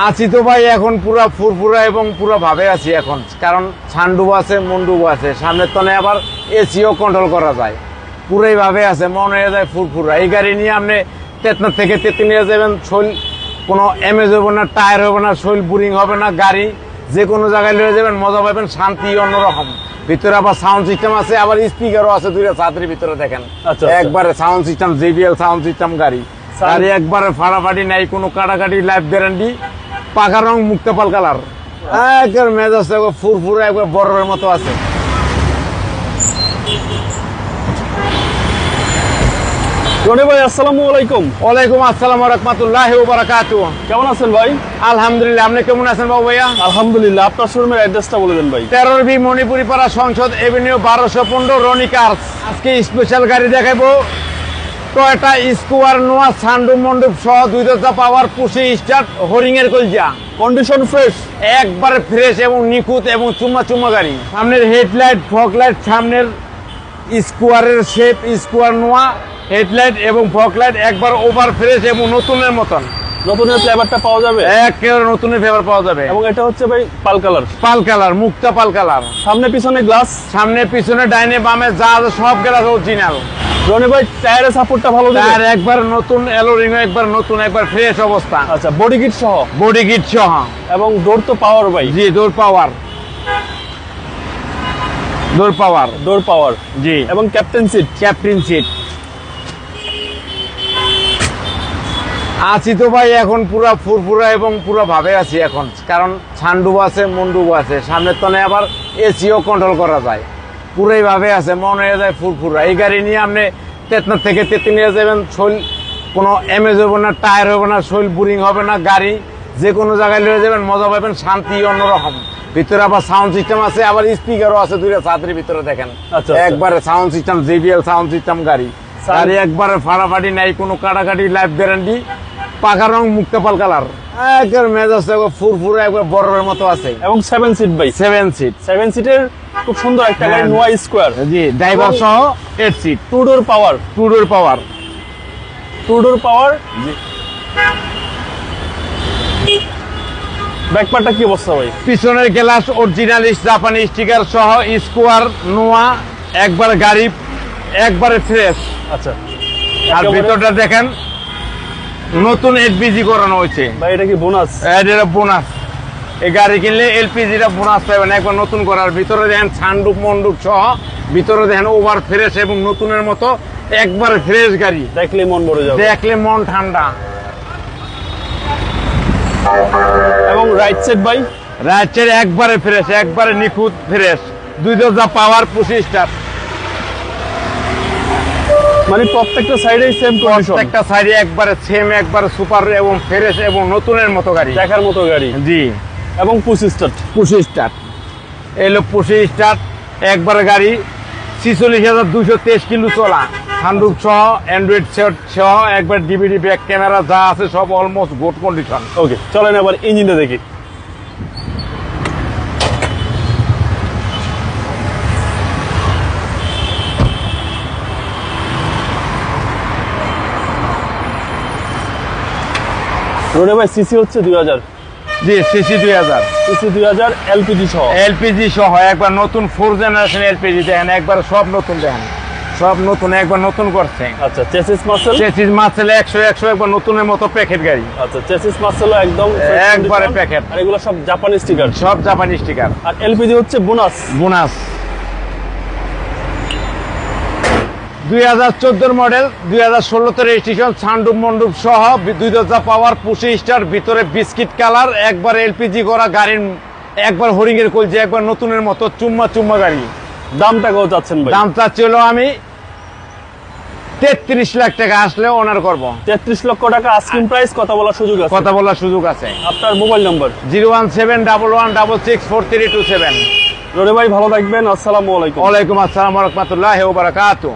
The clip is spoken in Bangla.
আছি তো ভাই এখন পুরা ফুরফুরা এবং পুরো ভাবে আছি এখন, কারণ সানডুব আছে, মন্ডুব আছে, সামনের তনে আবার এসিও কন্ট্রোল করা যায়। পুরাই ভাবে আছে, মনে হয়ে যায় ফুরফুরা। এই গাড়ি নিয়ে আপনি তেতনা থেকে তেতুলিয়া যাবেন, শৈল কোনো এমএজ হবে না, টায়ার হবে না, শৈল বোরিং হবে না। গাড়ি যে কোনো জায়গায় নিয়ে যাবেন, মজা পাবেন, শান্তি অন্যরকম। ভিতরে আবার সাউন্ড সিস্টেম আছে, আবার স্পিকারও আছে দুইটা ছাত্রীর ভিতরে দেখেন। একবারে sound system, JBL sound system গাড়ি। গাড়ি একবারে ফাড়াফাড়ি নাই, কোনো কাটাকাটি, লাইফ গ্যারান্টি, পাকা রং, মুক্তাপাল কালার, একবার মেজাজ একবার ফুরফুরা, একবার বরফের মতো আছে। রনি ভাই, আসসালামু আলাইকুম। ওয়ালাইকুম আসসালাম ওয়া রাহমাতুল্লাহি ওয়া বারাকাতুহু। কেমন আছেন ভাই? আলহামদুলিল্লাহ, আপনি কেমন আছেন বাবু ভাইয়া? আলহামদুলিল্লাহ। আপনার শোরুমের অ্যাড্রেসটা বলে দেন ভাই। 13B মণিপুরি পাড়া, সংসদ এভিনিউ, 1215, রনি কার্স। আজকে স্পেশাল গাড়ি দেখাবো, টয়োটা স্কোয়ার নোয়া, সানডুপ মন্ডুপ সহ 2 দরজা পাওয়ার, পুশি স্টার্ট, হরিং এর কলজা, কন্ডিশন ফ্রেশ, একবারে ফ্রেশ এবং নিখুঁত এবং চুম্মা চুম্মা গাড়ি। সামনের হেডলাইট, ফগ লাইট, সামনের স্কোয়ারের শেপ, স্কোয়ার নোয়া হেডলাইট এবং ফগ লাইট একবার ওভার ফ্রেশ এবং নতুনের মতন। নতুনের ফ্লেভারটা পাওয়া যাবে, একেবারে নতুনের ফ্লেভার পাওয়া যাবে। এবং এটা হচ্ছে ভাই পাল কালার, পাল কালার, মুক্তা পাল কালার। সামনে পিছনে গ্লাস, সামনে পিছনে ডাইনে বামে যা আছে সব গ্লাস অরিজিনাল। রনি ভাই, টায়ারের সাপোর্টটা ভালো দেবে? টায়ার একবার নতুন, অ্যালোরিং একবার নতুন, একবার ফ্রেশ অবস্থা। আচ্ছা, বডি কিট সহ? বডি কিট সহ। এবং ডোর তো পাওয়ার ভাই? জি, ডোর পাওয়ার, ডোর পাওয়ার, ডোর পাওয়ার, জি। এবং ক্যাপ্টেন সিট? Captain seat. আছি তো ভাই এখন পুরা ফুরফুরা এবং পুরো ভাবে আছি এখন, কারণ সানডুব আছে, মন্ডুব আছে, সামনের তনে আবার এসিও কন্ট্রোল করা যায়। পুরাই ভাবে আছে, মনে হয়ে যায় ফুরফুরা। এই গাড়ি নিয়ে আপনি তেতনা থেকে তেতুলিয়া যাবেন, শৈল কোনো এমএজ হবে না, টায়ার হবে না, শৈল বোরিং হবে না। গাড়ি যে কোনো জায়গায় নিয়ে যাবেন, মজা পাবেন, শান্তি অন্যরকম। ভিতরে আবার সাউন্ড সিস্টেম আছে, আবার স্পিকারও আছে দুইটা ছাত্রীর ভিতরে দেখেন। একবারে sound system, JBL sound system গাড়ি। গাড়ি একবারে ফাড়াফাড়ি নাই, কোনো কাটাকাটি, লাইফ গ্যারান্টি, পাকা রং, মুক্তাপাল কালার, একবার মেজাজ একবার ফুরফুরা, একবার বরফের মতো আছে। এবং 7 সিট ভাই? 7 সিট। 7 সিটের খুব সুন্দর একটা গাড়ি, নোয়া স্কোয়ার। জি, ড্রাইভার সহ 8 সিট। 2 ডোর পাওয়ার? 2 ডোর পাওয়ার, 2 ডোর পাওয়ার। জি। ব্যাকপার্টটা কি অবস্থা ভাই? পিছনের গ্লাস অরিজিনাল জাপানি স্টিকার সহ, স্কোয়ার নোয়া, একবার গাড়ি একবারে ফ্রেশ। আচ্ছা, আর ভিতরটা দেখেন, নতুন এলপিজি করানো হয়েছে ভাই। এটা কি বোনাস? এটা বোনাস। এই গাড়ি কিনলে এলপিজিটা বোনাস পাবেন, একবার নতুন করার। ভিতরে দেখেন সানডুপ মন্ডুপ সহ, ভিতরে দেখেন ওভার ফ্রেশ এবং নতুনের মতো, একবারে ফ্রেশ গাড়ি। দেখলে মন ভরে যাবে, দেখলে মন ঠান্ডা। এবং রাইট সাইড ভাই? রাইট সাইড একবারে ফ্রেশ, একবারে নিখুঁত ফ্রেশ, 2 দরজা পাওয়ার, পুশি স্টার্ট। মানে প্রত্যেকটা সাইডে সেম কন্ডিশন? প্রত্যেকটা সাইডে একবারে সেম, একবারে সুপার এবং ফ্রেশ এবং নতুনের মতো গাড়ি, দেখার মতো গাড়ি। জি। এবং পুশি স্টার্ট? পুশি স্টার্ট, এলো পুশি স্টার্ট, একবারে গাড়ি 46,223 কিলো চলা। সানরুফ সহ, অ্যান্ড্রয়েড সেট সহ, একবার ডিভিডি ব্যাক ক্যামেরা যা আছে সব অলমোস্ট গুড কন্ডিশন। ওকে, চলেন এবার ইঞ্জিনটা দেখি। রনি ভাই, সিসি হচ্ছে 2000? জি, সিসি 2000। সিসি 2000, এলপিজি সহ? এলপিজি সহ, একবার নতুন 4 জেনারেশন এলপিজি দেখেন, একবার সব নতুন দেখেন, সব নতুন, একবার নতুন করছে। আচ্ছা, চেসিস মাসেল? চেসিস মাসেল 100 একবার নতুনের মতো প্যাকেট গাড়ি। আচ্ছা, চেসিস মাসেলও একদম একবারে প্যাকেট। আর এগুলো সব জাপানি স্টিকার? সব জাপানি স্টিকার। আর এলপিজি হচ্ছে বোনাস? বোনাস। 2014 মডেল, 2016 রেজিস্ট্রেশন, সানডুপ মন্ডুপ সহ, 2 দরজা পাওয়ার, পুশি স্টার, ভিতরে বিস্কিট কালার, একবার এলপিজি করা গাড়ির, একবার হরিং এর কলজে, একবার নতুনের মতো চুম্মা চুম্মা গাড়ি। দামটা কত চাচ্ছেন ভাই? দাম চাচ্ছিল আমি 33 লাখ টাকা, আসলে অনার করব। 33 লক্ষ টাকা আস্কিং প্রাইস, কথা বলার সুযোগ আছে? কথা বলার সুযোগ আছে। আপনার মোবাইল নাম্বার? 01711664327। রনি ভাই, ভালো থাকবেন। আসসালামু আলাইকুম। ওয়ালাইকুম আসসালাম ওয়া রাহমাতুল্লাহি ওয়া বারাকাতুহু।